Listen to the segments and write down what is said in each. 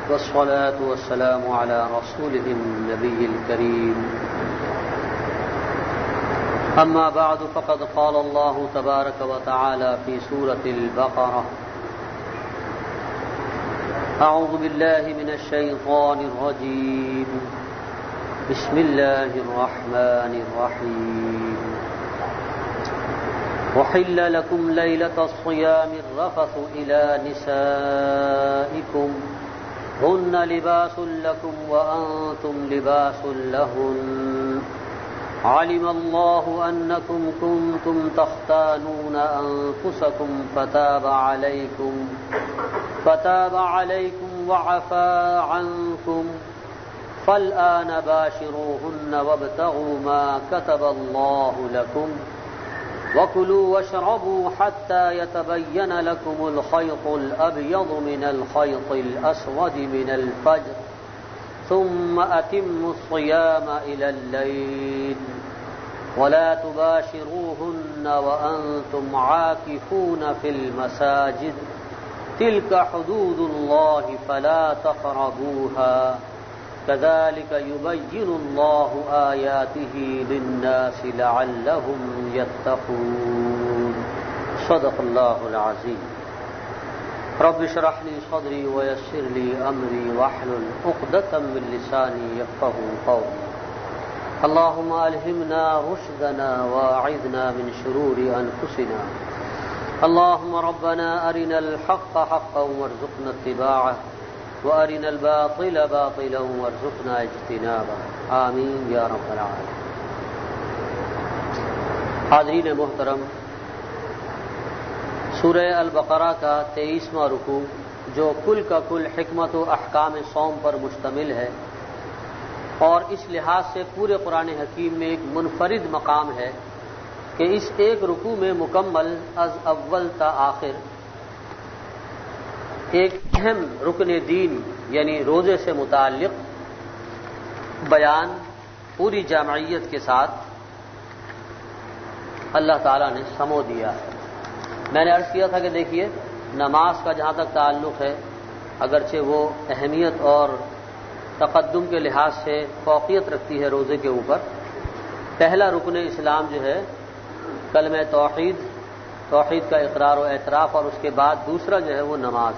والصلاة والسلام على رسوله النبي الكريم أما بعد فقد قال الله تبارك وتعالى في سورة البقرة أعوذ بالله من الشيطان الرجيم بسم الله الرحمن الرحيم وحل لكم ليلة الصيام الرفث إلى نسائكم هن لباس لكم وأنتم لباس لهن علم الله أنكم كنتم تختانون أنفسكم فتاب عليكم وعفى عنكم فالآن باشروهن وابتغوا ما كتب الله لكم وكلوا واشربوا حتى يتبين لكم الخيط الأبيض من الخيط الأسود من الفجر ثم أتموا الصيام إلى الليل ولا تباشروهن وأنتم عاكفون في المساجد تلك حدود الله فلا تقربوها كذلك يبين الله آياته للناس لعلهم يتقون صدق الله العظيم رب اشرح لي صدري ويسر لي أمري واحلل عقدة من لساني يفقهوا قولي اللهم ألهمنا رشدنا وأعذنا من شرور أنفسنا اللهم ربنا أرنا الحق حقا وارزقنا اتباعه وأرنا الباطل باطلا وارزقنا اجتنابه آمین یا رب العالمین۔ حاضرین محترم، سورہ البقرہ کا 23واں رکوع جو کل کا کل حکمت و احکام صوم پر مشتمل ہے اور اس لحاظ سے پورے قرآن حکیم میں ایک منفرد مقام ہے کہ اس ایک رکوع میں مکمل از اول تا آخر ایک اہم رکن دین یعنی روزے سے متعلق بیان پوری جامعیت کے ساتھ اللہ تعالیٰ نے سمو دیا ہے۔ میں نے عرض کیا تھا کہ دیکھیے نماز کا جہاں تک تعلق ہے اگرچہ وہ اہمیت اور تقدم کے لحاظ سے فوقیت رکھتی ہے روزے کے اوپر، پہلا رکن اسلام جو ہے کلمہ توحید کا اقرار و اعتراف، اور اس کے بعد دوسرا جو ہے وہ نماز،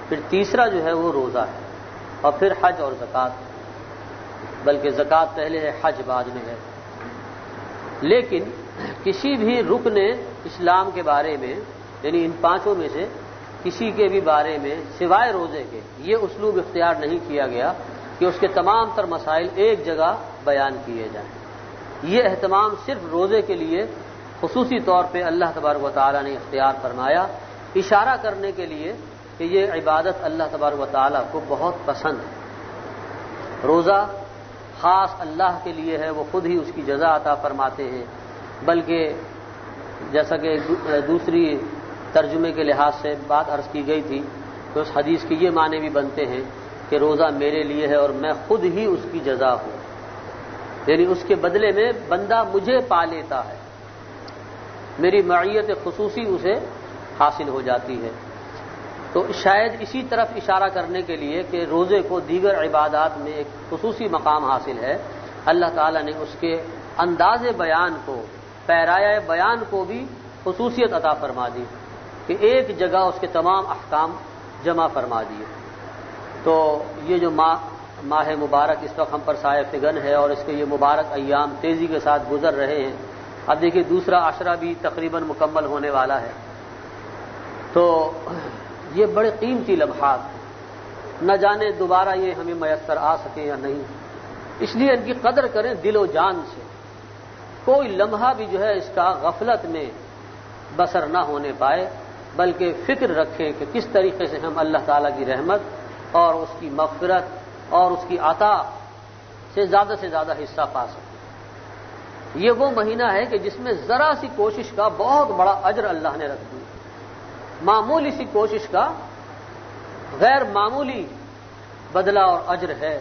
پھر تیسرا جو ہے وہ روزہ ہے، اور پھر حج اور زکوٰۃ، بلکہ زکوٰۃ پہلے ہے حج بعد میں ہے۔ لیکن کسی بھی رکن اسلام کے بارے میں یعنی ان پانچوں میں سے کسی کے بھی بارے میں سوائے روزے کے یہ اسلوب اختیار نہیں کیا گیا کہ اس کے تمام تر مسائل ایک جگہ بیان کیے جائیں۔ یہ اہتمام صرف روزے کے لیے خصوصی طور پہ اللہ تبارک و تعالیٰ نے اختیار فرمایا، اشارہ کرنے کے لیے کہ یہ عبادت اللہ تبارک و تعالیٰ کو بہت پسند ہے۔ روزہ خاص اللہ کے لیے ہے، وہ خود ہی اس کی جزا عطا فرماتے ہیں، بلکہ جیسا کہ دوسری ترجمے کے لحاظ سے بات عرض کی گئی تھی کہ اس حدیث کے یہ معنی بھی بنتے ہیں کہ روزہ میرے لیے ہے اور میں خود ہی اس کی جزا ہوں، یعنی اس کے بدلے میں بندہ مجھے پا لیتا ہے، میری معیت خصوصی اسے حاصل ہو جاتی ہے۔ تو شاید اسی طرف اشارہ کرنے کے لیے کہ روزے کو دیگر عبادات میں ایک خصوصی مقام حاصل ہے، اللہ تعالیٰ نے اس کے انداز بیان کو، پیرایہ بیان کو بھی خصوصیت عطا فرما دی کہ ایک جگہ اس کے تمام احکام جمع فرما دیے۔ تو یہ جو ماہ مبارک اس وقت ہم پر سایہ فگن ہے اور اس کے یہ مبارک ایام تیزی کے ساتھ گزر رہے ہیں، اب دیکھیے دوسرا عشرہ بھی تقریباً مکمل ہونے والا ہے، تو یہ بڑے قیمتی لمحات ہیں، نہ جانے دوبارہ یہ ہمیں میسر آ سکے یا نہیں، اس لیے ان کی قدر کریں دل و جان سے، کوئی لمحہ بھی جو ہے اس کا غفلت میں بسر نہ ہونے پائے، بلکہ فکر رکھیں کہ کس طریقے سے ہم اللہ تعالیٰ کی رحمت اور اس کی مغفرت اور اس کی عطا سے زیادہ حصہ پا سکیں۔ یہ وہ مہینہ ہے کہ جس میں ذرا سی کوشش کا بہت بڑا اجر اللہ نے رکھ دیا، معمولی سی کوشش کا غیر معمولی بدلہ اور اجر ہے۔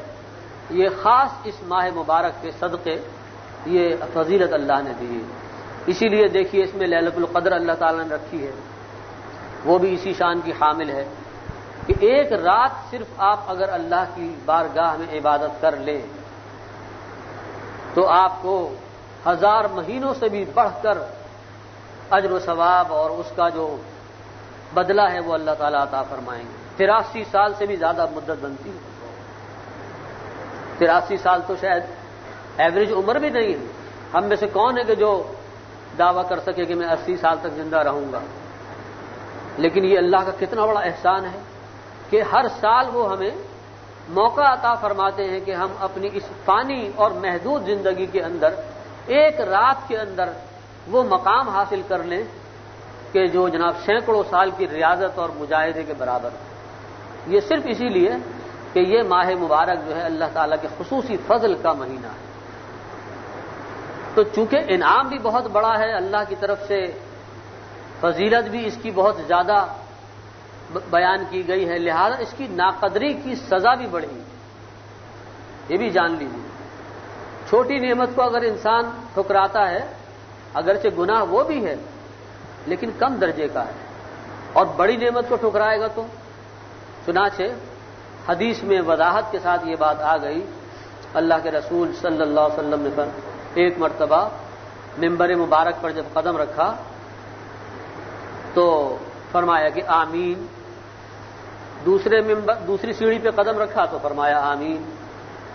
یہ خاص اس ماہ مبارک کے صدقے یہ فضیلت اللہ نے دی، اسی لیے دیکھیے اس میں لیلۃ القدر اللہ تعالیٰ نے رکھی ہے، وہ بھی اسی شان کی حامل ہے۔ کہ ایک رات صرف آپ اگر اللہ کی بارگاہ میں عبادت کر لیں تو آپ کو 1000 مہینوں سے بھی بڑھ کر اجر و ثواب اور اس کا جو بدلہ ہے وہ اللہ تعالیٰ عطا فرمائیں گے۔ 83 سال سے بھی زیادہ مدت بنتی ہے۔ 83 سال تو شاید ایوریج عمر بھی نہیں ہے۔ ہم میں سے کون ہے کہ جو دعویٰ کر سکے کہ میں 80 سال تک زندہ رہوں گا؟ لیکن یہ اللہ کا کتنا بڑا احسان ہے کہ ہر سال وہ ہمیں موقع عطا فرماتے ہیں کہ ہم اپنی اس فانی اور محدود زندگی کے اندر ایک رات کے اندر وہ مقام حاصل کر لیں کہ جو جناب سینکڑوں سال کی ریاضت اور مجاہدے کے برابر ہے۔ یہ صرف اسی لیے کہ یہ ماہ مبارک جو ہے اللہ تعالیٰ کے خصوصی فضل کا مہینہ ہے۔ تو چونکہ انعام بھی بہت بڑا ہے اللہ کی طرف سے، فضیلت بھی اس کی بہت زیادہ بیان کی گئی ہے، لہذا اس کی ناقدری کی سزا بھی بڑی ہے، یہ بھی جان لیجیے۔ چھوٹی نعمت کو اگر انسان ٹھکراتا ہے، اگرچہ گناہ وہ بھی ہے لیکن کم درجے کا ہے، اور بڑی نعمت کو ٹھکرائے گا تو چنانچہ حدیث میں وضاحت کے ساتھ یہ بات آ گئی۔ اللہ کے رسول صلی اللہ علیہ وسلم نے ایک مرتبہ منبر مبارک پر جب قدم رکھا تو فرمایا کہ آمین۔ دوسری سیڑھی پہ قدم رکھا تو فرمایا آمین،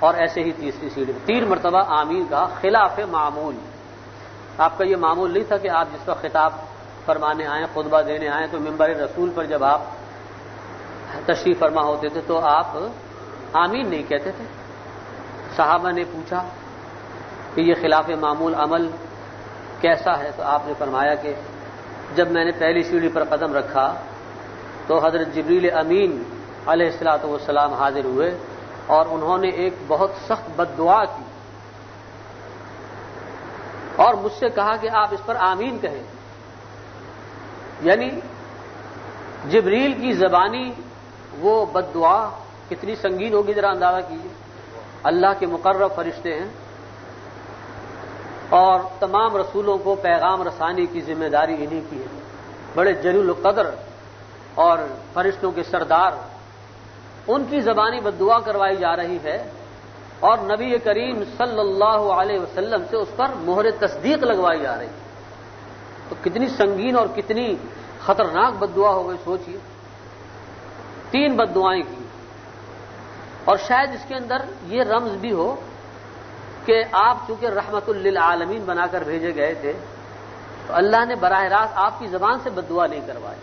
اور ایسے ہی تیسری سیڑھی پہ 3 مرتبہ آمین کہا، خلاف معمول۔ آپ کا یہ معمول نہیں تھا کہ آپ جس کا خطاب فرمانے آئیں، خطبہ دینے آئیں تو منبر رسول پر جب آپ تشریف فرما ہوتے تھے تو آپ آمین نہیں کہتے تھے۔ صحابہ نے پوچھا کہ یہ خلاف معمول عمل کیسا ہے؟ تو آپ نے فرمایا کہ جب میں نے پہلی سیڑھی پر قدم رکھا تو حضرت جبریل امین علیہ الصلوۃ والسلام حاضر ہوئے اور انہوں نے ایک بہت سخت بد دعا کی اور مجھ سے کہا کہ آپ اس پر آمین کہیں۔ یعنی جبریل کی زبانی وہ بد دعا کتنی سنگین ہوگی ذرا اندازہ کیجیے۔ اللہ کے مقرب فرشتے ہیں اور تمام رسولوں کو پیغام رسانی کی ذمہ داری انہی کی ہے، بڑے جلیل القدر اور فرشتوں کے سردار، ان کی زبانی بد دعا کروائی جا رہی ہے اور نبی کریم صلی اللہ علیہ وسلم سے اس پر مہر تصدیق لگوائی جا رہی ہے، تو کتنی سنگین اور کتنی خطرناک بد دعا ہو گئی سوچئے۔ 3 بد دعائیں کی، اور شاید اس کے اندر یہ رمز بھی ہو کہ آپ چونکہ رحمت للعالمین بنا کر بھیجے گئے تھے تو اللہ نے براہ راست آپ کی زبان سے بد دعا نہیں کروائی،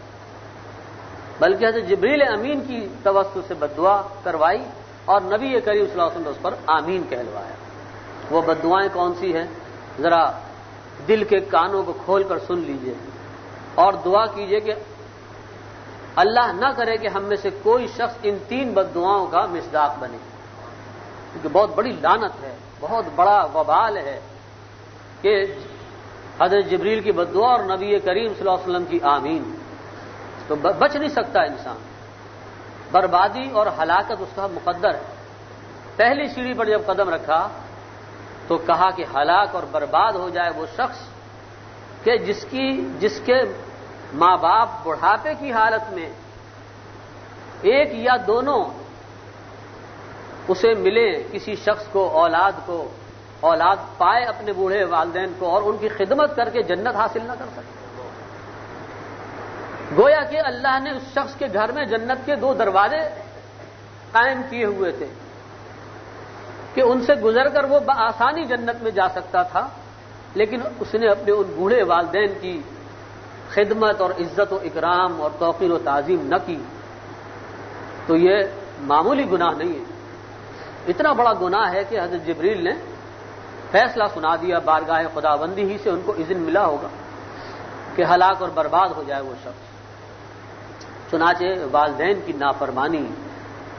بلکہ حضرت جبریل امین کی توسط سے بد دعا کروائی اور نبی کریم صلی اللہ علیہ وسلم نے اس پر آمین کہلوایا۔ وہ بد دعائیں کون سی ہیں؟ ذرا دل کے کانوں کو کھول کر سن لیجئے اور دعا کیجئے کہ اللہ نہ کرے کہ ہم میں سے کوئی شخص ان 3 بد دعاؤں کا مصداق بنے، کیونکہ بہت بڑی لعنت ہے، بہت بڑا وبال ہے کہ حضرت جبریل کی بد دعا اور نبی کریم صلی اللہ علیہ وسلم کی آمین، تو بچ نہیں سکتا انسان، بربادی اور ہلاکت اس کا مقدر ہے۔ پہلی سیڑھی پر جب قدم رکھا تو کہا کہ ہلاک اور برباد ہو جائے وہ شخص کہ جس کے ماں باپ بڑھاپے کی حالت میں ایک یا دونوں اسے ملے، کسی شخص کو اولاد پائے اپنے بوڑھے والدین کو اور ان کی خدمت کر کے جنت حاصل نہ کر سکے۔ گویا کہ اللہ نے اس شخص کے گھر میں جنت کے 2 دروازے قائم کیے ہوئے تھے کہ ان سے گزر کر وہ بآسانی جنت میں جا سکتا تھا، لیکن اس نے اپنے ان بوڑھے والدین کی خدمت اور عزت و اکرام اور توقیر و تعظیم نہ کی، تو یہ معمولی گناہ نہیں ہے، اتنا بڑا گناہ ہے کہ حضرت جبریل نے فیصلہ سنا دیا، بارگاہ خداوندی ہی سے ان کو اذن ملا ہوگا کہ ہلاک اور برباد ہو جائے وہ شخص۔ چنانچہ والدین کی نافرمانی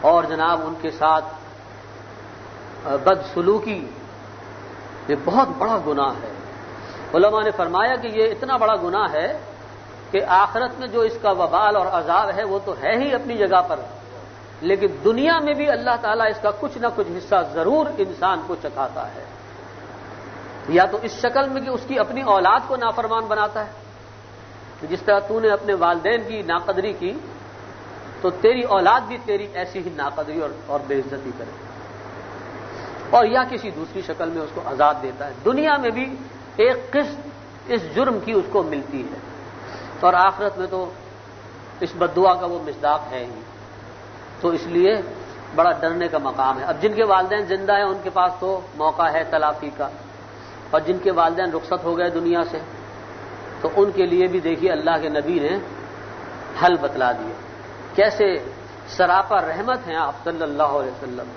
اور جناب ان کے ساتھ بدسلوکی یہ بہت بڑا گناہ ہے۔ علماء نے فرمایا کہ یہ اتنا بڑا گناہ ہے کہ آخرت میں جو اس کا وبال اور عذاب ہے وہ تو ہے ہی اپنی جگہ پر، لیکن دنیا میں بھی اللہ تعالیٰ اس کا کچھ نہ کچھ حصہ ضرور انسان کو چکھاتا ہے، یا تو اس شکل میں کہ اس کی اپنی اولاد کو نافرمان بناتا ہے، جس طرح تو نے اپنے والدین کی ناقدری کی تو تیری اولاد بھی تیری ایسی ہی ناقدری اور بے عزتی کرے، اور یا کسی دوسری شکل میں اس کو عذاب دیتا ہے۔ دنیا میں بھی ایک قسط اس جرم کی اس کو ملتی ہے، اور آخرت میں تو اس بددعا کا وہ مصداق ہے ہی۔ تو اس لیے بڑا ڈرنے کا مقام ہے۔ اب جن کے والدین زندہ ہیں ان کے پاس تو موقع ہے تلافی کا، اور جن کے والدین رخصت ہو گئے دنیا سے تو ان کے لیے بھی دیکھیے اللہ کے نبی نے حل بتلا دیا، کیسے سراپا رحمت ہیں آپ صلی اللہ علیہ وسلم،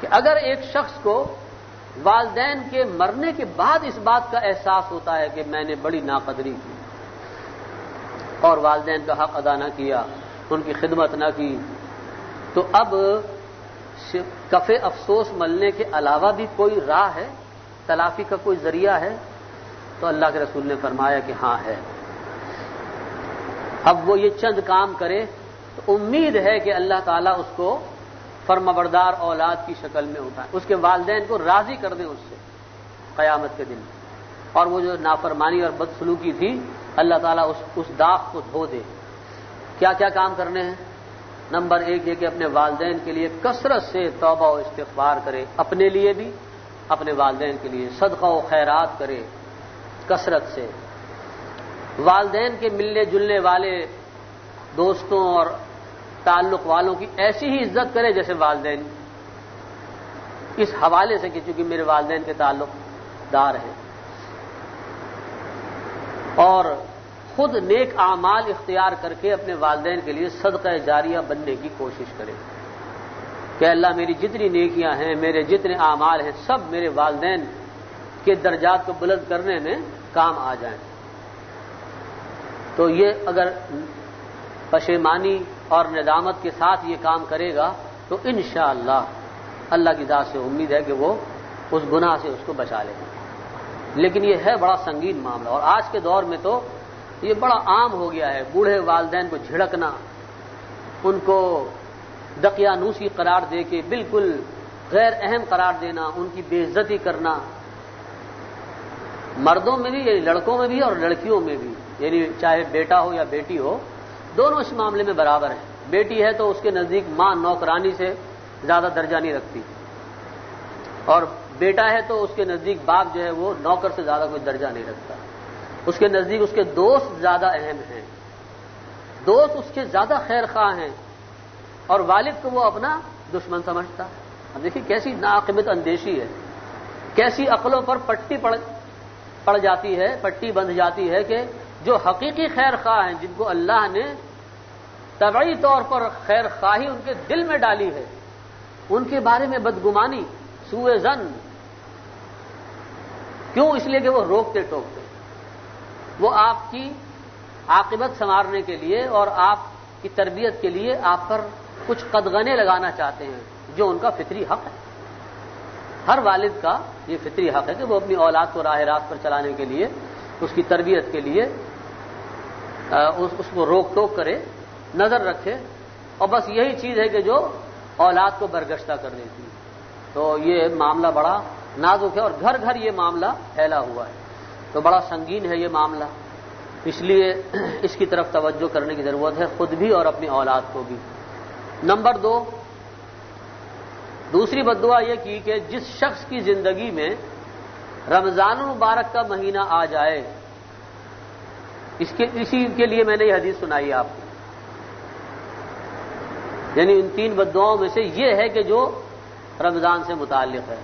کہ اگر ایک شخص کو والدین کے مرنے کے بعد اس بات کا احساس ہوتا ہے کہ میں نے بڑی ناقدری کی اور والدین کا حق ادا نہ کیا، ان کی خدمت نہ کی، تو اب کف افسوس ملنے کے علاوہ بھی کوئی راہ ہے، تلافی کا کوئی ذریعہ ہے؟ تو اللہ کے رسول نے فرمایا کہ ہاں ہے۔ اب وہ یہ چند کام کرے تو امید ہے کہ اللہ تعالیٰ اس کو فرمانبردار اولاد کی شکل میں اٹھائے، اس کے والدین کو راضی کر دیں اس سے قیامت کے دن، اور وہ جو نافرمانی اور بدسلوکی تھی اللہ تعالیٰ اس داغ کو دھو دے۔ کیا کیا کام کرنے ہیں؟ نمبر 1 یہ کہ اپنے والدین کے لیے کثرت سے توبہ و استغفار کرے، اپنے لیے بھی اپنے والدین کے لیے صدقہ و خیرات کرے کثرت سے، والدین کے ملنے جلنے والے دوستوں اور تعلق والوں کی ایسی ہی عزت کرے جیسے والدین، اس حوالے سے کہ چونکہ میرے والدین کے تعلق دار ہیں، اور خود نیک اعمال اختیار کر کے اپنے والدین کے لیے صدقہ جاریہ بننے کی کوشش کرے کہ اللہ میری جتنی نیکیاں ہیں، میرے جتنے اعمال ہیں، سب میرے والدین کے درجات کو بلند کرنے میں کام آ جائیں۔ تو یہ اگر پشیمانی اور ندامت کے ساتھ یہ کام کرے گا تو انشاءاللہ اللہ کی ذات سے امید ہے کہ وہ اس گناہ سے اس کو بچا لے گا۔ لیکن یہ ہے بڑا سنگین معاملہ، اور آج کے دور میں تو یہ بڑا عام ہو گیا ہے، بوڑھے والدین کو جھڑکنا، ان کو دقیانوسی قرار دے کے بالکل غیر اہم قرار دینا، ان کی بے عزتی کرنا، مردوں میں بھی یعنی لڑکوں میں بھی اور لڑکیوں میں بھی، یعنی چاہے بیٹا ہو یا بیٹی ہو دونوں اس معاملے میں برابر ہیں۔ بیٹی ہے تو اس کے نزدیک ماں نوکرانی سے زیادہ درجہ نہیں رکھتی، اور بیٹا ہے تو اس کے نزدیک باپ جو ہے وہ نوکر سے زیادہ کوئی درجہ نہیں رکھتا، اس کے نزدیک اس کے دوست زیادہ اہم ہیں، دوست اس کے زیادہ خیر خواہ ہیں، اور والد کو وہ اپنا دشمن سمجھتا ہے۔ اب دیکھیے کیسی ناعاقبت اندیشی ہے، کیسی عقلوں پر پٹی پڑ جاتی ہے، پٹی بندھ جاتی ہے کہ جو حقیقی خیر خواہ ہیں، جن کو اللہ نے طبعی طور پر خیر خواہی ان کے دل میں ڈالی ہے، ان کے بارے میں بدگمانی، سوء ظن، کیوں؟ اس لیے کہ وہ روکتے ٹوکتے، وہ آپ کی عاقبت سنوارنے کے لیے اور آپ کی تربیت کے لیے آپ پر کچھ قدغنے لگانا چاہتے ہیں، جو ان کا فطری حق ہے۔ ہر والد کا یہ فطری حق ہے کہ وہ اپنی اولاد کو راہ راست پر چلانے کے لیے، اس کی تربیت کے لیے اس کو روک ٹوک کرے، نظر رکھے، اور بس یہی چیز ہے کہ جو اولاد کو برگشتہ کر دیتی ہے۔ تو یہ معاملہ بڑا نازک ہے، اور گھر گھر یہ معاملہ پھیلا ہوا ہے، تو بڑا سنگین ہے یہ معاملہ، اس لیے اس کی طرف توجہ کرنے کی ضرورت ہے، خود بھی اور اپنی اولاد کو بھی۔ نمبر 2 دوسری بددعا یہ کی کہ جس شخص کی زندگی میں رمضان المبارک کا مہینہ آ جائے، اسی کے لیے میں نے یہ حدیث سنائی آپ کو، یعنی ان 3 بددعاؤں میں سے یہ ہے کہ جو رمضان سے متعلق ہے،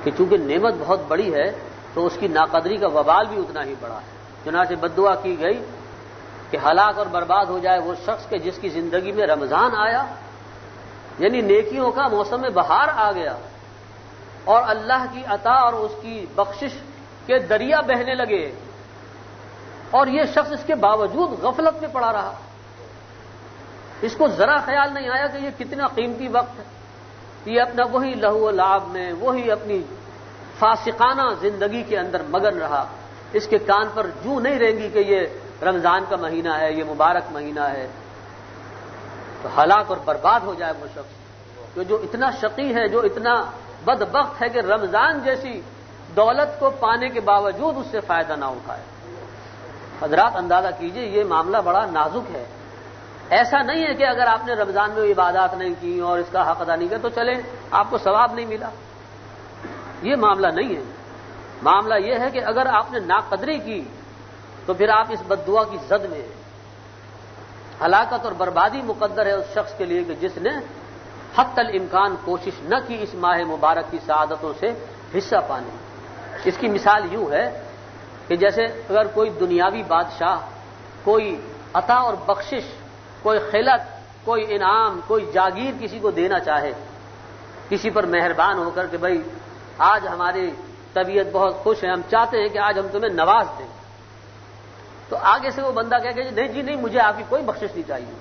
کہ چونکہ نعمت بہت بڑی ہے تو اس کی ناقدری کا وبال بھی اتنا ہی بڑا ہے۔ چنانچہ بددعا کی گئی کہ ہلاک اور برباد ہو جائے وہ شخص کہ جس کی زندگی میں رمضان آیا، یعنی نیکیوں کا موسم بہار آ گیا، اور اللہ کی عطا اور اس کی بخشش کے دریا بہنے لگے، اور یہ شخص اس کے باوجود غفلت میں پڑا رہا، اس کو ذرا خیال نہیں آیا کہ یہ کتنا قیمتی وقت ہے، یہ اپنا وہی لہو و لعب میں، وہی اپنی فاسقانہ زندگی کے اندر مگن رہا، اس کے کان پر جو نہیں رہیں کہ یہ رمضان کا مہینہ ہے، یہ مبارک مہینہ ہے، تو ہلاک اور برباد ہو جائے وہ شخص جو اتنا شقی ہے، جو اتنا بدبخت ہے کہ رمضان جیسی دولت کو پانے کے باوجود اس سے فائدہ نہ اٹھائے۔ حضرات اندازہ کیجئے یہ معاملہ بڑا نازک ہے، ایسا نہیں ہے کہ اگر آپ نے رمضان میں عبادات نہیں کی اور اس کا حق ادا نہیں کیا تو چلے آپ کو ثواب نہیں ملا. یہ معاملہ نہیں ہے. معاملہ یہ ہے کہ اگر آپ نے ناقدری کی تو پھر آپ اس بد دعا کی زد میں ہیں. ہلاکت اور بربادی مقدر ہے اس شخص کے لیے کہ جس نے حتی الامکان کوشش نہ کی اس ماہ مبارک کی سعادتوں سے حصہ پانے. اس کی مثال یوں ہے کہ جیسے اگر کوئی دنیاوی بادشاہ کوئی عطا اور بخشش، کوئی خلعت، کوئی انعام، کوئی جاگیر کسی کو دینا چاہے، کسی پر مہربان ہو کر کہ بھائی آج ہماری طبیعت بہت خوش ہے، ہم چاہتے ہیں کہ آج ہم تمہیں نواز دیں، تو آگے سے وہ بندہ کہے کہ نہیں جی نہیں، مجھے آپ کی کوئی بخشش نہیں چاہیے.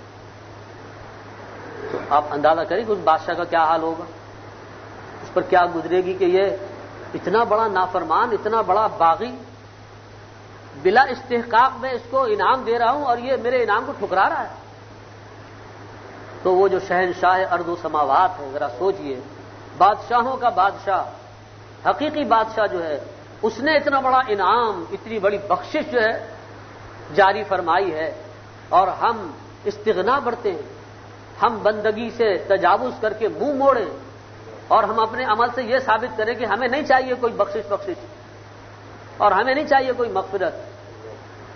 تو آپ اندازہ کریں کہ اس بادشاہ کا کیا حال ہوگا، اس پر کیا گزرے گی کہ یہ اتنا بڑا نافرمان، اتنا بڑا باغی، بلا استحقاق میں اس کو انعام دے رہا ہوں اور یہ میرے انعام کو ٹھکرا رہا ہے. تو وہ جو شہنشاہ ارض و سماوات ہے، ذرا سوچئے، بادشاہوں کا بادشاہ، حقیقی بادشاہ جو ہے، اس نے اتنا بڑا انعام، اتنی بڑی بخشش جو ہے جاری فرمائی ہے، اور ہم استغنا برتے ہیں، ہم بندگی سے تجاوز کر کے منہ موڑیں اور ہم اپنے عمل سے یہ ثابت کریں کہ ہمیں نہیں چاہیے کوئی بخشش اور ہمیں نہیں چاہیے کوئی مغفرت.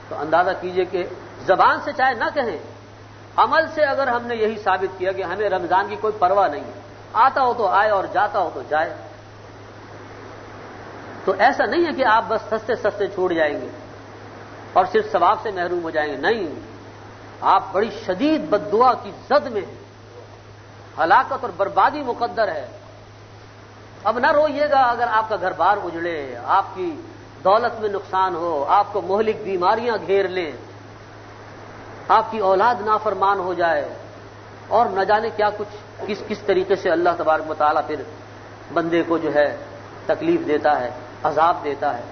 تو اندازہ کیجئے کہ زبان سے چاہے نہ کہیں، عمل سے اگر ہم نے یہی ثابت کیا کہ ہمیں رمضان کی کوئی پرواہ نہیں ہے، آتا ہو تو آئے اور جاتا ہو تو جائے، تو ایسا نہیں ہے کہ آپ بس سستے سستے چھوڑ جائیں گے اور صرف ثواب سے محروم ہو جائیں گے. نہیں، آپ بڑی شدید بد دعا کی زد میں ہیں، ہلاکت اور بربادی مقدر ہے. اب نہ روئیے گا اگر آپ کا گھر بار اجڑے، آپ کی دولت میں نقصان ہو، آپ کو مہلک بیماریاں گھیر لیں، آپ کی اولاد نافرمان ہو جائے، اور نہ جانے کیا کچھ کس طریقے سے اللہ تبارک و تعالیٰ پھر بندے کو جو ہے تکلیف دیتا ہے، عذاب دیتا ہے.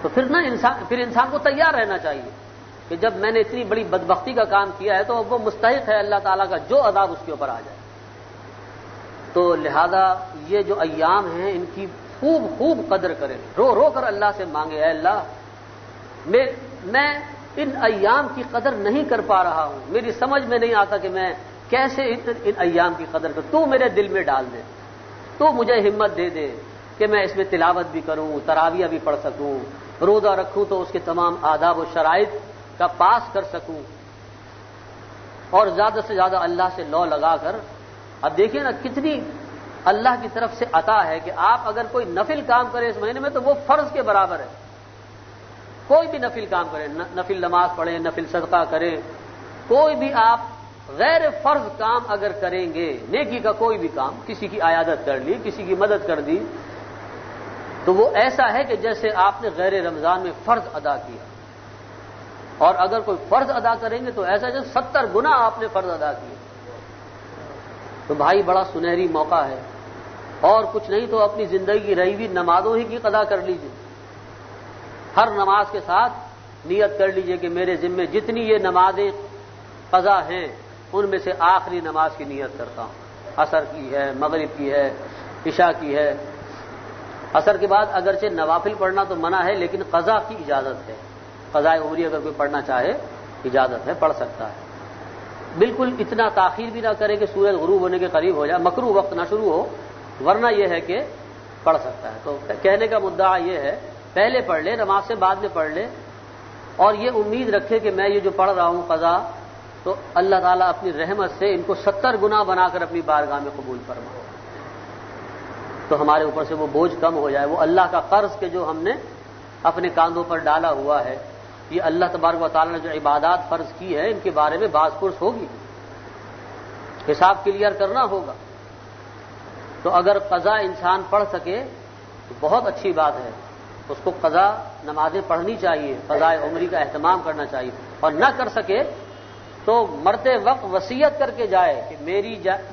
تو پھر انسان کو تیار رہنا چاہیے کہ جب میں نے اتنی بڑی بدبختی کا کام کیا ہے تو اب وہ مستحق ہے اللہ تعالیٰ کا جو عذاب اس کے اوپر آ جائے. تو لہذا یہ جو ایام ہیں ان کی خوب خوب قدر کریں، رو رو کر اللہ سے مانگے، اے اللہ میں ان ایام کی قدر نہیں کر پا رہا ہوں، میری سمجھ میں نہیں آتا کہ میں کیسے ان ایام کی قدر کروں. تو میرے دل میں ڈال دے، تو مجھے ہمت دے دے کہ میں اس میں تلاوت بھی کروں، تراویح بھی پڑھ سکوں، روزہ رکھوں تو اس کے تمام آداب و شرائط کا پاس کر سکوں، اور زیادہ سے زیادہ اللہ سے لو لگا کر. اب دیکھیے نا کتنی اللہ کی طرف سے عطا ہے کہ آپ اگر کوئی نفل کام کریں اس مہینے میں تو وہ فرض کے برابر ہے. کوئی بھی نفل کام کریں، نفل نماز پڑھیں، نفل صدقہ کریں، کوئی بھی آپ غیر فرض کام اگر کریں گے، نیکی کا کوئی بھی کام، کسی کی عیادت کر لی، کسی کی مدد کر دی، تو وہ ایسا ہے کہ جیسے آپ نے غیر رمضان میں فرض ادا کیا. اور اگر کوئی فرض ادا کریں گے تو ایسا جیسے 70 گنا آپ نے فرض ادا کیے. تو بھائی بڑا سنہری موقع ہے، اور کچھ نہیں تو اپنی زندگی کی رہی ہوئی نمازوں ہی کی قضا کر لیجیے. ہر نماز کے ساتھ نیت کر لیجئے کہ میرے ذمے جتنی یہ نمازیں قضا ہیں ان میں سے آخری نماز کی نیت کرتا ہوں. عصر کی ہے، مغرب کی ہے، عشاء کی ہے. عصر کے بعد اگرچہ نوافل پڑھنا تو منع ہے لیکن قضا کی اجازت ہے. قضاء عمری اگر کوئی پڑھنا چاہے اجازت ہے، پڑھ سکتا ہے. بالکل اتنا تاخیر بھی نہ کرے کہ سورج غروب ہونے کے قریب ہو جائے، مکروہ وقت نہ شروع ہو، ورنہ یہ ہے کہ پڑھ سکتا ہے. تو کہنے کا مدعا یہ ہے پہلے پڑھ لے، نماز سے بعد میں پڑھ لے، اور یہ امید رکھے کہ میں یہ جو پڑھ رہا ہوں قضا، تو اللہ تعالیٰ اپنی رحمت سے ان کو 70 گنا بنا کر اپنی بارگاہ میں قبول فرما، تو ہمارے اوپر سے وہ بوجھ کم ہو جائے. وہ اللہ کا قرض کے جو ہم نے اپنے کاندھوں پر ڈالا ہوا ہے، یہ اللہ تبارک و تعالیٰ نے جو عبادات فرض کی ہے ان کے بارے میں باز پرس ہوگی، حساب کلیئر کرنا ہوگا. تو اگر قضا انسان پڑھ سکے تو بہت اچھی بات ہے، اس کو قضا نمازیں پڑھنی چاہیے، قضاء عمری کا اہتمام کرنا چاہیے. اور نہ کر سکے تو مرتے وقت وصیت کر کے جائے کہ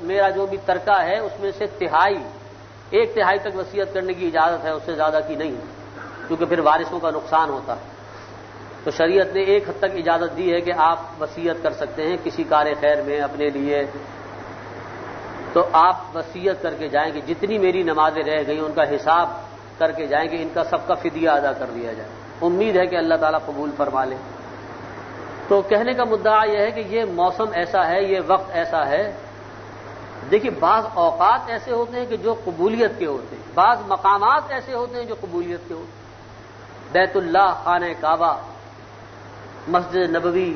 میرا جو بھی ترکہ ہے اس میں سے ایک تہائی تک وصیت کرنے کی اجازت ہے، اس سے زیادہ کی نہیں، کیونکہ پھر وارثوں کا نقصان ہوتا ہے. تو شریعت نے ایک حد تک اجازت دی ہے کہ آپ وصیت کر سکتے ہیں کسی کار خیر میں اپنے لیے. تو آپ وصیت کر کے جائیں کہ جتنی میری نمازیں رہ گئیں ان کا حساب کر کے جائیں کہ ان کا سب کا فدیہ ادا کر دیا جائے. امید ہے کہ اللہ تعالیٰ قبول فرما لے. تو کہنے کا مدعا یہ ہے کہ یہ موسم ایسا ہے، یہ وقت ایسا ہے. دیکھیے بعض اوقات ایسے ہوتے ہیں کہ جو قبولیت کے ہوتے ہیں، بعض مقامات ایسے ہوتے ہیں جو قبولیت کے ہوتے ہیں. بیت اللہ، خانہ کعبہ، مسجد نبوی،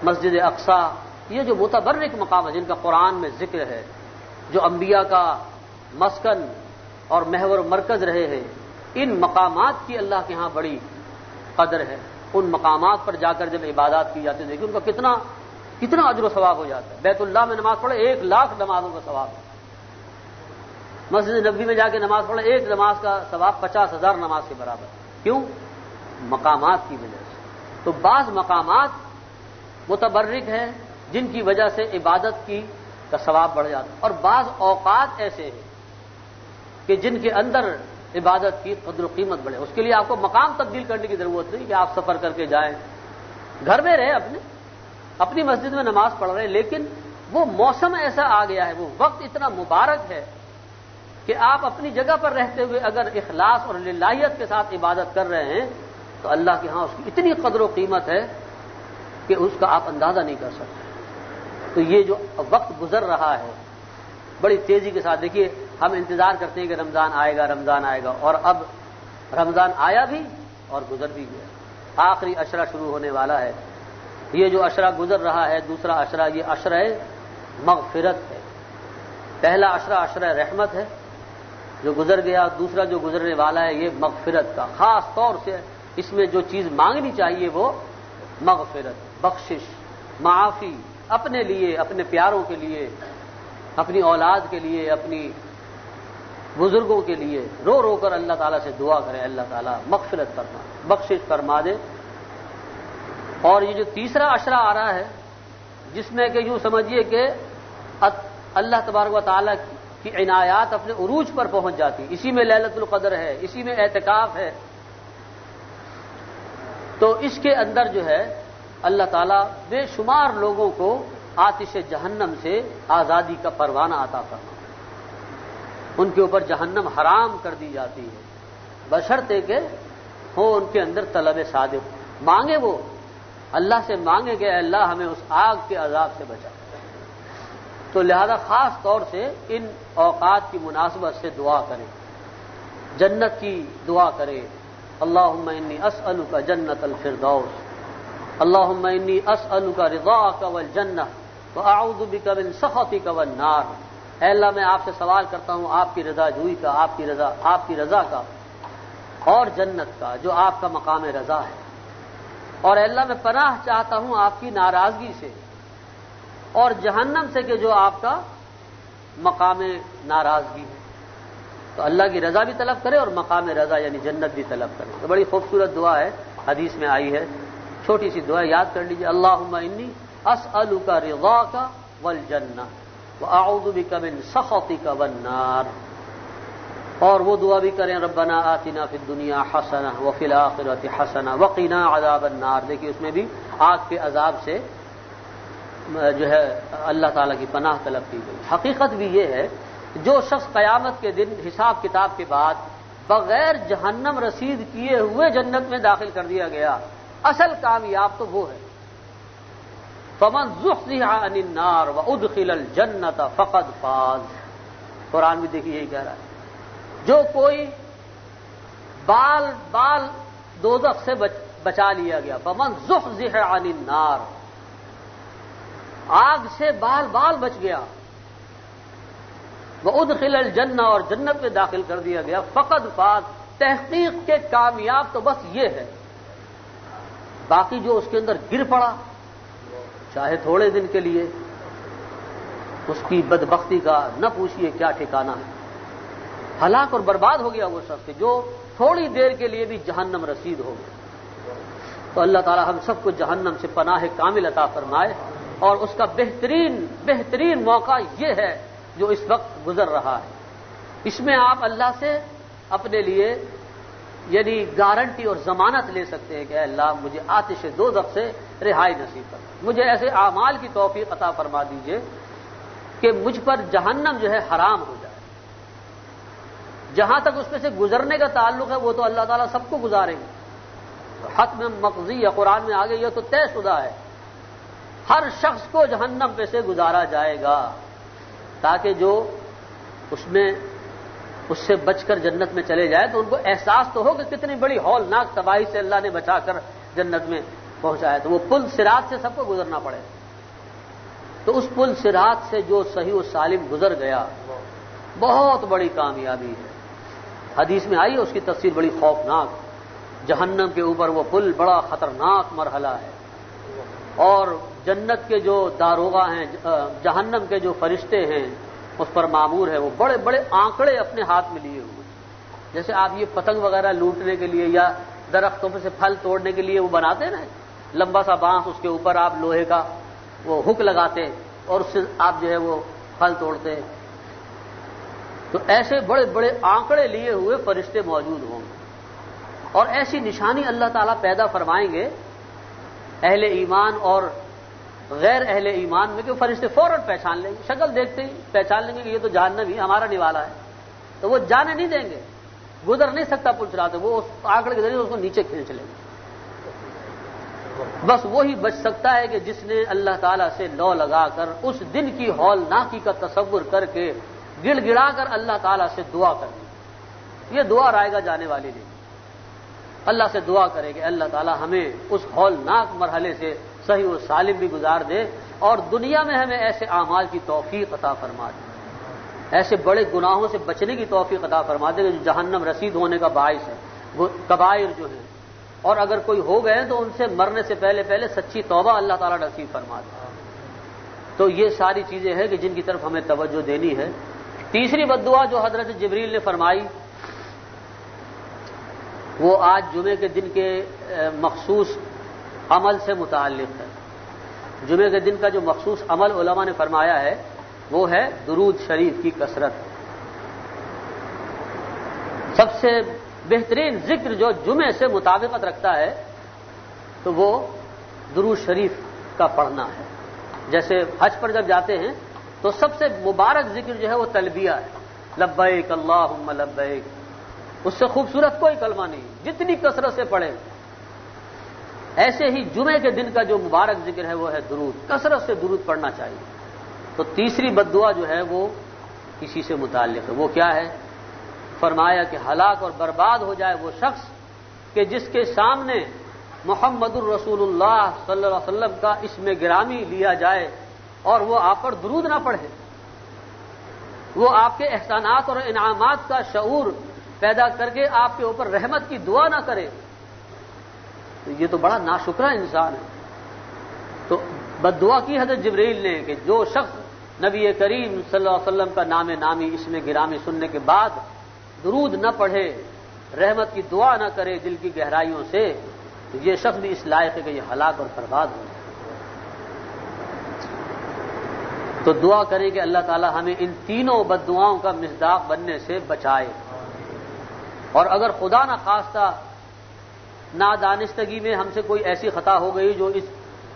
مسجد اقصی، یہ جو متبرک مقام ہے جن کا قرآن میں ذکر ہے، جو انبیاء کا مسکن اور محور مرکز رہے ہیں، ان مقامات کی اللہ کے ہاں بڑی قدر ہے. ان مقامات پر جا کر جب عبادات کی جاتی ہے دیکھیں ان کا کتنا اجر و ثواب ہو جاتا ہے. بیت اللہ میں نماز پڑھے 1,00,000 نمازوں کا ثواب ہے. مسجد نبوی میں جا کے نماز پڑھے ایک نماز کا ثواب 50,000 نماز کے برابر. کیوں؟ مقامات کی وجہ سے. تو بعض مقامات متبرک ہیں جن کی وجہ سے عبادت کی کا ثواب بڑھ جاتا ہے، اور بعض اوقات ایسے ہیں کہ جن کے اندر عبادت کی قدر و قیمت بڑھے. اس کے لیے آپ کو مقام تبدیل کرنے کی ضرورت نہیں کہ آپ سفر کر کے جائیں، گھر میں رہے اپنی مسجد میں نماز پڑھ رہے، لیکن وہ موسم ایسا آ گیا ہے، وہ وقت اتنا مبارک ہے کہ آپ اپنی جگہ پر رہتے ہوئے اگر اخلاص اور للہیت کے ساتھ عبادت کر رہے ہیں تو اللہ کے ہاں اس کی اتنی قدر و قیمت ہے کہ اس کا آپ اندازہ نہیں کر سکتے. تو یہ جو وقت گزر رہا ہے بڑی تیزی کے ساتھ، دیکھیے ہم انتظار کرتے ہیں کہ رمضان آئے گا، اور اب رمضان آیا بھی اور گزر بھی گیا. آخری عشرہ شروع ہونے والا ہے. یہ جو عشرہ گزر رہا ہے، دوسرا عشرہ، یہ عشرہ مغفرت ہے. پہلا عشرہ عشرہ رحمت ہے جو گزر گیا، دوسرا جو گزرنے والا ہے یہ مغفرت کا. خاص طور سے اس میں جو چیز مانگنی چاہیے وہ مغفرت، بخشش، معافی، اپنے لیے، اپنے پیاروں کے لیے، اپنی اولاد کے لیے، اپنی بزرگوں کے لیے رو رو کر اللہ تعالیٰ سے دعا کرے اللہ تعالیٰ مغفرت فرما، بخشش فرما دے. اور یہ جو تیسرا عشرہ آ رہا ہے جس میں کہ یوں سمجھیے کہ اللہ تبارک و تعالیٰ کی عنایات اپنے عروج پر پہنچ جاتی، اسی میں لیلۃ القدر ہے، اسی میں اعتکاف ہے. تو اس کے اندر جو ہے اللہ تعالیٰ بے شمار لوگوں کو آتش جہنم سے آزادی کا پروانہ عطا فرما، ان کے اوپر جہنم حرام کر دی جاتی ہے بشرطے کہ ہو ان کے اندر طلب صادق، مانگے وہ اللہ سے مانگے کہ اے اللہ ہمیں اس آگ کے عذاب سے بچا. تو لہذا خاص طور سے ان اوقات کی مناسبت سے دعا کریں، جنت کی دعا کریں. اللہم انی اسألک جنت الفردوس، اللہم انی اسألک رضاک والجنہ واعوذ بک من سخطک والنار. اے اللہ میں آپ سے سوال کرتا ہوں آپ کی رضا جوئی کا، آپ کی رضا کا اور جنت کا جو آپ کا مقام رضا ہے، اور اے اللہ میں پناہ چاہتا ہوں آپ کی ناراضگی سے اور جہنم سے کہ جو آپ کا مقام ناراضگی ہے. تو اللہ کی رضا بھی طلب کرے اور مقام رضا یعنی جنت بھی طلب کرے. تو بڑی خوبصورت دعا ہے، حدیث میں آئی ہے، چھوٹی سی دعا یاد کر لیجیے. اللہم انی اسألک رضاک والجنہ واعوذ بک من سخطک والنار. اور وہ دعا بھی کریں ربنا آتنا فی الدنیا حسنہ وفی الآخرۃ حسنہ وقنا عذاب النار. دیکھیے اس میں بھی آگ کے عذاب سے جو ہے اللہ تعالیٰ کی پناہ طلب کی گئی. حقیقت بھی یہ ہے جو شخص قیامت کے دن حساب کتاب کے بعد بغیر جہنم رسید کیے ہوئے جنت میں داخل کر دیا گیا، اصل کامیاب تو وہ ہے. فمن زحزح عن النار وادخل الجنۃ فقد فاز. قرآن بھی دیکھیے یہی کہہ رہا ہے، جو کوئی بال دوزخ سے بچا لیا گیا. فمن زحزح عن النار، آگ سے بال بچ گیا، وادخل الجنہ اور جنت میں داخل کر دیا گیا، فقد فاز، تحقیق کے کامیاب تو بس یہ ہے. باقی جو اس کے اندر گر پڑا چاہے تھوڑے دن کے لیے، اس کی بدبختی کا نہ پوچھیے کیا ٹھکانہ ہے. ہلاک اور برباد ہو گیا وہ شخص جو تھوڑی دیر کے لیے بھی جہنم رسید ہو گیا. تو اللہ تعالی ہم سب کو جہنم سے پناہ کامل عطا فرمائے، اور اس کا بہترین موقع یہ ہے جو اس وقت گزر رہا ہے. اس میں آپ اللہ سے اپنے لیے یعنی گارنٹی اور ضمانت لے سکتے ہیں کہ اے اللہ مجھے آتش دوزخ سے رہائی نصیب کر، مجھے ایسے اعمال کی توفیق عطا فرما دیجئے کہ مجھ پر جہنم جو ہے حرام ہو جائے. جہاں تک اس میں سے گزرنے کا تعلق ہے وہ تو اللہ تعالیٰ سب کو گزاریں گے، حتم مقضی یا قرآن میں آگے یہ تو طے شدہ ہے ہر شخص کو جہنم پہ سے گزارا جائے گا تاکہ جو اس سے بچ کر جنت میں چلے جائے تو ان کو احساس تو ہو کہ کتنی بڑی ہولناک تباہی سے اللہ نے بچا کر جنت میں پہنچایا. تو وہ پل صراط سے سب کو گزرنا پڑے. تو اس پل صراط سے جو صحیح و سالم گزر گیا بہت بڑی کامیابی ہے. حدیث میں آئی ہے اس کی تفسیر بڑی خوفناک. جہنم کے اوپر وہ پل بڑا خطرناک مرحلہ ہے اور جنت کے جو داروغہ ہیں, جہنم کے جو فرشتے ہیں اس پر مامور ہے, وہ بڑے بڑے آنکڑے اپنے ہاتھ میں لیے ہوئے, جیسے آپ یہ پتنگ وغیرہ لوٹنے کے لیے یا درختوں میں سے پھل توڑنے کے لیے وہ بناتے ہیں نا, لمبا سا بانس, اس کے اوپر آپ لوہے کا وہ ہک لگاتے اور اس سے آپ جو ہے وہ پھل توڑتے. تو ایسے بڑے بڑے آنکڑے لیے ہوئے فرشتے موجود ہوں گے اور ایسی نشانی اللہ تعالیٰ پیدا فرمائیں گے اہل ایمان اور غیر اہل ایمان میں کہ فرشتے فوراً پہچان لیں گے, شکل دیکھتے ہی پہچان لیں گے کہ یہ تو جہنمی ہمارا نوالا ہے. تو وہ جانے نہیں دیں گے, گزر نہیں سکتا پل چلاتے, وہ اس آنکڑے کے ذریعے اس کو نیچے کھینچ لیں گے. بس وہی بچ سکتا ہے کہ جس نے اللہ تعالیٰ سے لو لگا کر اس دن کی ہولناکی کا تصور کر کے گڑ گڑا کر اللہ تعالیٰ سے دعا کرے. یہ دعا رائے گا جانے والی نہیں. اللہ سے دعا کرے کہ اللہ تعالیٰ ہمیں اس ہولناک مرحلے سے صحیح و سالم بھی گزار دے اور دنیا میں ہمیں ایسے اعمال کی توفیق عطا فرما دے, ایسے بڑے گناہوں سے بچنے کی توفیق عطا فرما دے جو جہنم رسید ہونے کا باعث ہے, وہ کبائر جو ہیں, اور اگر کوئی ہو گئے تو ان سے مرنے سے پہلے پہلے سچی توبہ اللہ تعالیٰ نصیب فرما دے. تو یہ ساری چیزیں ہیں کہ جن کی طرف ہمیں توجہ دینی ہے. تیسری بددعا جو حضرت جبریل نے فرمائی وہ آج جمعے کے دن کے مخصوص عمل سے متعلق ہے. جمعے کے دن کا جو مخصوص عمل علماء نے فرمایا ہے وہ ہے درود شریف کی کثرت. سب سے بہترین ذکر جو جمعے سے مطابقت رکھتا ہے تو وہ درود شریف کا پڑھنا ہے. جیسے حج پر جب جاتے ہیں تو سب سے مبارک ذکر جو ہے وہ تلبیہ ہے, لبیک اللہم لبیک. اس سے خوبصورت کوئی کلمہ نہیں, جتنی کثرت سے پڑھیں. ایسے ہی جمعے کے دن کا جو مبارک ذکر ہے وہ ہے درود, کثرت سے درود پڑھنا چاہیے. تو تیسری بددعا جو ہے وہ اسی سے متعلق ہے. وہ کیا ہے؟ فرمایا کہ ہلاک اور برباد ہو جائے وہ شخص کہ جس کے سامنے محمد الرسول اللہ صلی اللہ علیہ وسلم کا اسم گرامی لیا جائے اور وہ آپ پر درود نہ پڑھے, وہ آپ کے احسانات اور انعامات کا شعور پیدا کر کے آپ کے اوپر رحمت کی دعا نہ کرے. تو یہ تو بڑا ناشکرا انسان ہے. تو بددعا کی حضرت جبریل نے کہ جو شخص نبی کریم صلی اللہ علیہ وسلم کا نام نامی اسم گرامی سننے کے بعد درود نہ پڑھے, رحمت کی دعا نہ کرے دل کی گہرائیوں سے, تو یہ شخص بھی اس لائق ہے کہ یہ ہلاک اور برباد ہو جائے. تو دعا کریں کہ اللہ تعالی ہمیں ان تینوں بددعاؤں کا مصداق بننے سے بچائے. اور اگر خدا نہ خواستہ نادانستگی میں ہم سے کوئی ایسی خطا ہو گئی جو اس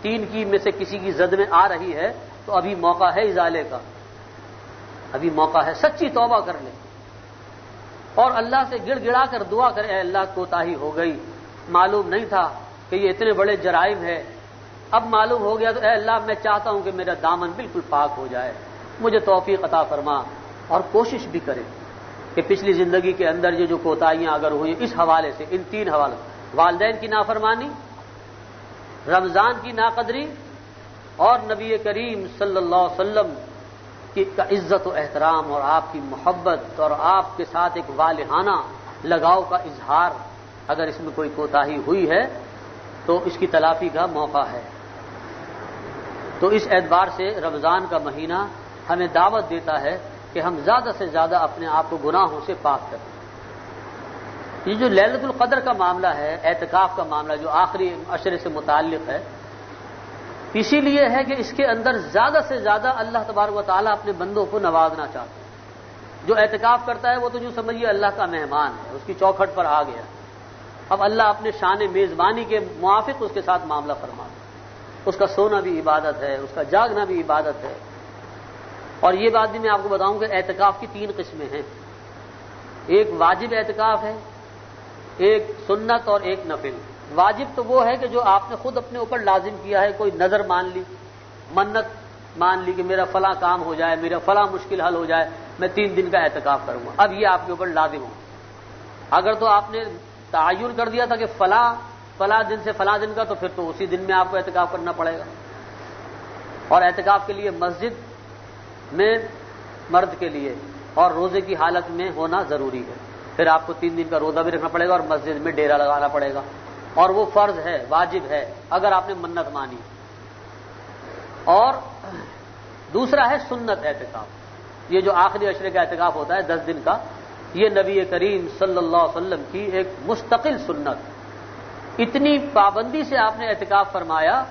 تین کی میں سے کسی کی زد میں آ رہی ہے تو ابھی موقع ہے ازالے کا, ابھی موقع ہے, سچی توبہ کر لیں اور اللہ سے گڑ گڑا کر دعا کریں, اے اللہ کوتاہی ہو گئی, معلوم نہیں تھا کہ یہ اتنے بڑے جرائم ہے, اب معلوم ہو گیا تو اے اللہ میں چاہتا ہوں کہ میرا دامن بالکل پاک ہو جائے, مجھے توفیق عطا فرما. اور کوشش بھی کریں کہ پچھلی زندگی کے اندر یہ جو کوتاہیاں اگر ہوئی اس حوالے سے, ان تین حوالوں, والدین کی نافرمانی, رمضان کی ناقدری اور نبی کریم صلی اللہ علیہ وسلم کی عزت و احترام اور آپ کی محبت اور آپ کے ساتھ ایک والہانہ لگاؤ کا اظہار, اگر اس میں کوئی کوتاہی ہوئی ہے تو اس کی تلافی کا موقع ہے. تو اس اعتبار سے رمضان کا مہینہ ہمیں دعوت دیتا ہے کہ ہم زیادہ سے زیادہ اپنے آپ کو گناہوں سے پاک کریں. یہ جو لیلۃ القدر کا معاملہ ہے, اعتکاف کا معاملہ جو آخری عشرے سے متعلق ہے, اسی لیے ہے کہ اس کے اندر زیادہ سے زیادہ اللہ تبارک و تعالیٰ اپنے بندوں کو نوازنا چاہتے ہیں. جو اعتکاف کرتا ہے وہ تو جو سمجھیے اللہ کا مہمان ہے, اس کی چوکھٹ پر آ گیا. اب اللہ اپنے شان میزبانی کے موافق اس کے ساتھ معاملہ فرماتا ہے. اس کا سونا بھی عبادت ہے, اس کا جاگنا بھی عبادت ہے. اور یہ بات بھی میں آپ کو بتاؤں کہ اعتکاف کی تین قسمیں ہیں. ایک واجب اعتکاف ہے, ایک سنت اور ایک نفل. واجب تو وہ ہے کہ جو آپ نے خود اپنے اوپر لازم کیا ہے, کوئی نظر مان لی منت مان لی کہ میرا فلاں کام ہو جائے, میرا فلاں مشکل حل ہو جائے, میں 3 دن کا اعتکاف کروں گا, اب یہ آپ کے اوپر لازم ہو. اگر تو آپ نے تعین کر دیا تھا کہ فلاں دن سے فلاں دن کا, تو پھر تو اسی دن میں آپ کو اعتکاف کرنا پڑے گا. اور اعتکاف کے لیے مسجد میں مرد کے لیے اور روزے کی حالت میں ہونا ضروری ہے. پھر آپ کو 3 دن کا روزہ بھی رکھنا پڑے گا اور مسجد میں ڈیرا لگانا پڑے گا, اور وہ فرض ہے, واجب ہے اگر آپ نے منت مانی. اور دوسرا ہے سنت اعتکاف. یہ جو آخری عشرے کا اعتکاف ہوتا ہے 10 دن کا, یہ نبی کریم صلی اللہ علیہ وسلم کی ایک مستقل سنت. اتنی پابندی سے آپ نے اعتکاف فرمایا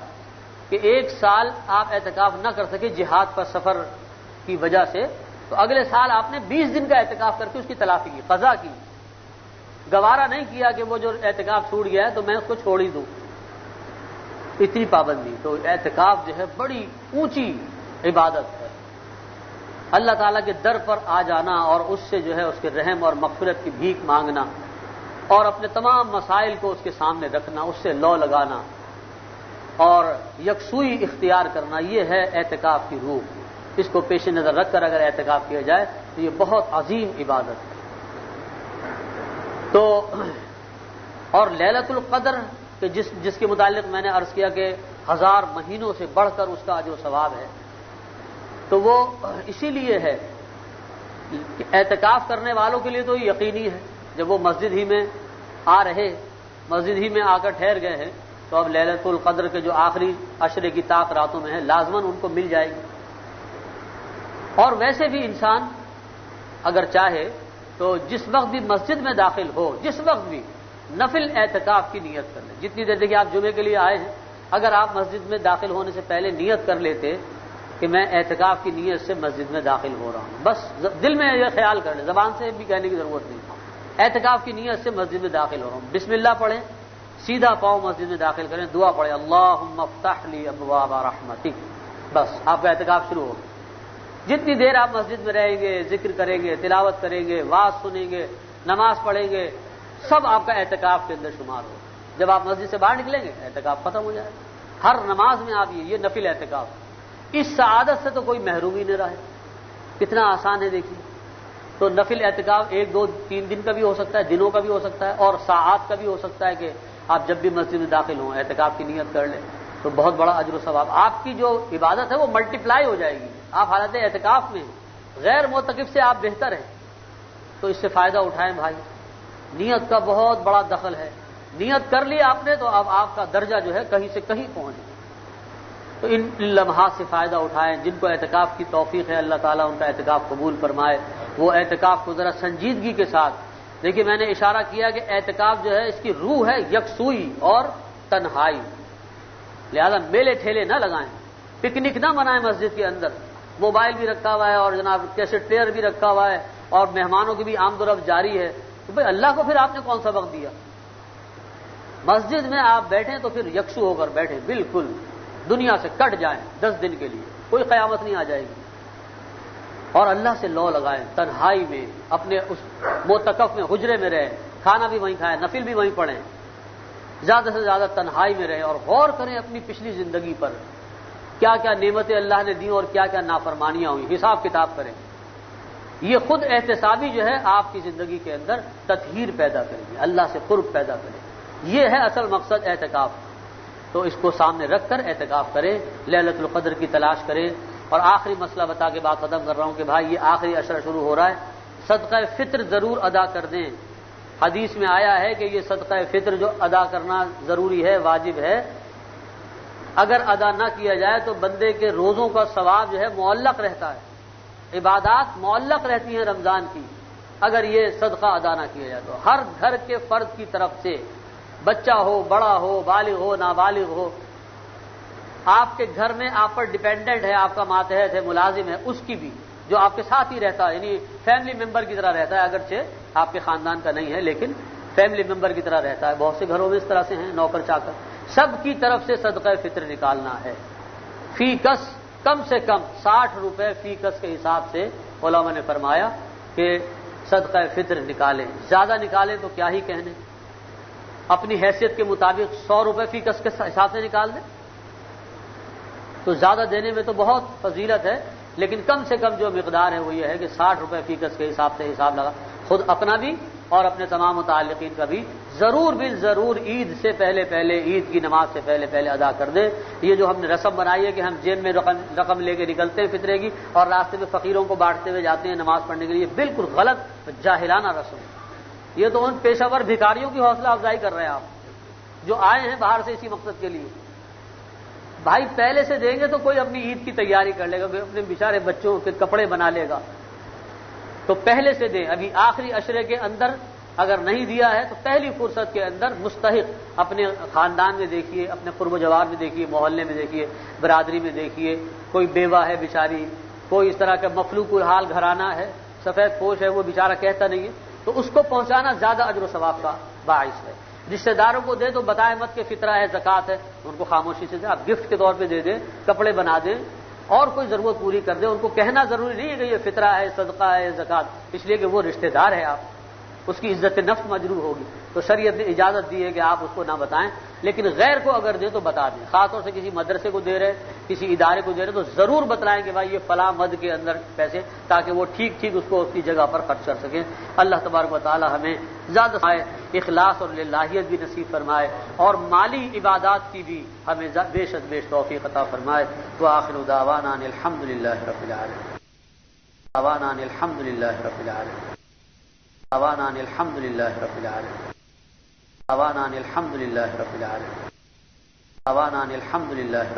کہ 1 سال آپ اعتکاف نہ کر سکے جہاد پر سفر کی وجہ سے, تو اگلے سال آپ نے 20 دن کا اعتکاف کر کے اس کی تلافی کی, قضا کی. گوارا نہیں کیا کہ وہ جو اعتکاف چھوٹ گیا ہے تو میں اس کو چھوڑ ہی دوں. اتنی پابندی. تو اعتکاف جو ہے بڑی اونچی عبادت ہے. اللہ تعالیٰ کے در پر آ جانا اور اس سے جو ہے اس کے رحم اور مغفرت کی بھیک مانگنا اور اپنے تمام مسائل کو اس کے سامنے رکھنا, اس سے لو لگانا اور یکسوئی اختیار کرنا, یہ ہے اعتکاف کی روح. اس کو پیش نظر رکھ کر اگر اعتکاف کیا جائے تو یہ بہت عظیم عبادت ہے. تو اور لیلۃ القدر کہ جس کے متعلق میں نے عرض کیا کہ 1000 مہینوں سے بڑھ کر اس کا اجر و ثواب ہے, تو وہ اسی لیے ہے کہ اعتکاف کرنے والوں کے لیے تو یقینی ہے, جب وہ مسجد ہی میں آ رہے, مسجد ہی میں آ کر ٹھہر گئے ہیں, تو اب لیلۃ القدر کے جو آخری عشرے کی طاق راتوں میں ہے لازماً ان کو مل جائے گی. اور ویسے بھی انسان اگر چاہے تو جس وقت بھی مسجد میں داخل ہو, جس وقت بھی نفل اعتکاف کی نیت کر لیں. جتنی دیر دیکھیے آپ جمعے کے لیے آئے ہیں, اگر آپ مسجد میں داخل ہونے سے پہلے نیت کر لیتے کہ میں اعتکاف کی نیت سے مسجد میں داخل ہو رہا ہوں, بس دل میں یہ خیال کر لیں, زبان سے بھی کہنے کی ضرورت نہیں, اعتکاف کی نیت سے مسجد میں داخل ہو رہا ہوں, بسم اللہ پڑھیں, سیدھا پاؤں مسجد میں داخل کریں, دعا پڑھیں اللہم افتح لی ابواب رحمتک, بس آپ کا اعتکاف شروع ہو. جتنی دیر آپ مسجد میں رہیں گے, ذکر کریں گے, تلاوت کریں گے, واعظ سنیں گے, نماز پڑھیں گے, سب آپ کا اعتکاف کے اندر شمار ہو. جب آپ مسجد سے باہر نکلیں گے اعتکاف ختم ہو جائے. ہر نماز میں آپ یہ نفل اعتکاف, اس سعادت سے تو کوئی محروم ہی نہیں رہے. کتنا آسان ہے دیکھیے. تو نفل اعتکاف 1 2 3 دن کا بھی ہو سکتا ہے, دنوں کا بھی ہو سکتا ہے, اور ساعات کا بھی ہو سکتا ہے کہ آپ جب بھی مسجد میں داخل ہوں اعتکاف کی نیت کر لیں, تو بہت بڑا اجر و ثواب. آپ کی جو عبادت ہے وہ ملٹیپلائی ہو جائے گی. آپ حالت اعتکاف میں غیر معتکف سے آپ بہتر ہیں, تو اس سے فائدہ اٹھائیں بھائی. نیت کا بہت بڑا دخل ہے. نیت کر لی آپ نے تو اب آپ کا درجہ جو ہے کہیں سے کہیں پہنچ گیا. تو ان لمحات سے فائدہ اٹھائیں. جن کو اعتکاف کی توفیق ہے اللہ تعالیٰ ان کا اعتکاف قبول فرمائے. وہ اعتکاف کو ذرا سنجیدگی کے ساتھ دیکھیے. میں نے اشارہ کیا کہ اعتکاف جو ہے اس کی روح ہے یکسوئی اور تنہائی. لہذا میلے ٹھیلے نہ لگائیں, پکنک نہ منائیں مسجد کے اندر. موبائل بھی رکھا ہوا ہے اور جناب کیسٹ پلیئر بھی رکھا ہوا ہے اور مہمانوں کی بھی آمد و رفت جاری ہے. تو بھائی اللہ کو پھر آپ نے کون سا وقت دیا؟ مسجد میں آپ بیٹھیں تو پھر یکسو ہو کر بیٹھیں, بالکل دنیا سے کٹ جائیں 10 دن کے لیے, کوئی قیامت نہیں آ جائے گی. اور اللہ سے لو لگائیں تنہائی میں, اپنے اس معتکف میں حجرے میں رہیں, کھانا بھی وہیں کھائیں, نفل بھی وہیں پڑھیں, زیادہ سے زیادہ تنہائی میں رہیں اور غور کریں اپنی پچھلی زندگی پر. کیا کیا نعمتیں اللہ نے دی اور کیا کیا نافرمانیاں ہوئیں, حساب کتاب کریں. یہ خود احتسابی جو ہے آپ کی زندگی کے اندر تطہیر پیدا کرے گی, اللہ سے قرب پیدا کرے. یہ ہے اصل مقصد اعتکاف. تو اس کو سامنے رکھ کر اعتکاف کریں, لیلۃ القدر کی تلاش کریں. اور آخری مسئلہ بتا کے بات ختم کر رہا ہوں کہ بھائی یہ آخری عشرہ شروع ہو رہا ہے, صدقہ فطر ضرور ادا کر دیں. حدیث میں آیا ہے کہ یہ صدقہ فطر جو ادا کرنا ضروری ہے, واجب ہے, اگر ادا نہ کیا جائے تو بندے کے روزوں کا ثواب جو ہے معلق رہتا ہے. عبادات معلق رہتی ہیں رمضان کی اگر یہ صدقہ ادا نہ کیا جائے. تو ہر گھر کے فرد کی طرف سے, بچہ ہو, بڑا ہو, بالغ ہو, نابالغ ہو, آپ کے گھر میں آپ پر ڈیپینڈنٹ ہے, آپ کا ماتحت ہے, ملازم ہے, اس کی بھی جو آپ کے ساتھ ہی رہتا ہے, یعنی فیملی ممبر کی طرح رہتا ہے, اگرچہ آپ کے خاندان کا نہیں ہے لیکن فیملی ممبر کی طرح رہتا ہے. بہت سے گھروں میں اس طرح سے ہیں, نوکر چاکر, سب کی طرف سے صدقہ فطر نکالنا ہے. فی کس کم سے کم 60 روپے فی کس کے حساب سے علماء نے فرمایا کہ صدقہ فطر نکالیں. زیادہ نکالیں تو کیا ہی کہنے, اپنی حیثیت کے مطابق 100 روپے فی کس کے حساب سے نکال دیں. تو زیادہ دینے میں تو بہت فضیلت ہے، لیکن کم سے کم جو مقدار ہے وہ یہ ہے کہ 60 روپے فی گز کے حساب سے حساب لگا، خود اپنا بھی اور اپنے تمام متعلقین کا بھی ضرور بالضرور عید سے پہلے عید کی نماز سے پہلے ادا کر دیں۔ یہ جو ہم نے رسم بنائی ہے کہ ہم جیب میں رقم لے کے نکلتے ہیں فطرے کی اور راستے میں فقیروں کو بانٹتے ہوئے جاتے ہیں نماز پڑھنے کے لیے، بالکل غلط جاہلانہ رسم ہے۔ یہ تو ان پیشہ ور بھکاریوں کی حوصلہ افزائی کر رہے ہیں آپ، جو آئے ہیں باہر سے اسی مقصد کے لیے۔ بھائی پہلے سے دیں گے تو کوئی اپنی عید کی تیاری کر لے گا، اپنے بیچارے بچوں کے کپڑے بنا لے گا، تو پہلے سے دیں۔ ابھی آخری عشرے کے اندر اگر نہیں دیا ہے تو پہلی فرصت کے اندر مستحق اپنے خاندان میں دیکھیے، اپنے قرب و جوار میں دیکھیے، محلے میں دیکھیے، برادری میں دیکھیے، کوئی بیوہ ہے بیچاری، کوئی اس طرح کا مفلوق الحال گھرانہ ہے، سفید پوش ہے، وہ بیچارہ کہتا نہیں ہے، تو اس کو پہنچانا زیادہ اجر و ثواب کا باعث ہے۔ رشتہ داروں کو دیں تو بتائیں مت کہ فطرہ ہے، زکوٰۃ ہے، ان کو خاموشی سے دیں، آپ گفٹ کے طور پہ دے دیں، کپڑے بنا دیں اور کوئی ضرورت پوری کر دیں۔ ان کو کہنا ضروری نہیں ہے کہ یہ فطرہ ہے، صدقہ ہے، زکوٰۃ، اس لیے کہ وہ رشتہ دار ہے، آپ اس کی عزت نفس مجروح ہوگی، تو شریعت نے اجازت دی ہے کہ آپ اس کو نہ بتائیں، لیکن غیر کو اگر دیں تو بتا دیں۔ خاص طور سے کسی مدرسے کو دے رہے، کسی ادارے کو دے رہے تو ضرور بتلائیں کہ بھائی یہ فلاں مد کے اندر پیسے، تاکہ وہ ٹھیک اس کو اس کی جگہ پر خرچ کر سکیں۔ اللہ تبارک و تعالی ہمیں زیادہ اخلاص اور للہیت بھی نصیب فرمائے اور مالی عبادات کی بھی ہمیں بے شک توفیق عطا فرمائے۔ وآخر دعوانا ان الحمد للہ رب العالمین۔ دعوانا ان الحمد للہ رب العالمین۔ دعوانا ان الحمد للہ رب العالمین۔ دعوانا ان الحمد للہ رب العالمین۔ دعوانا ان الحمد للہ رب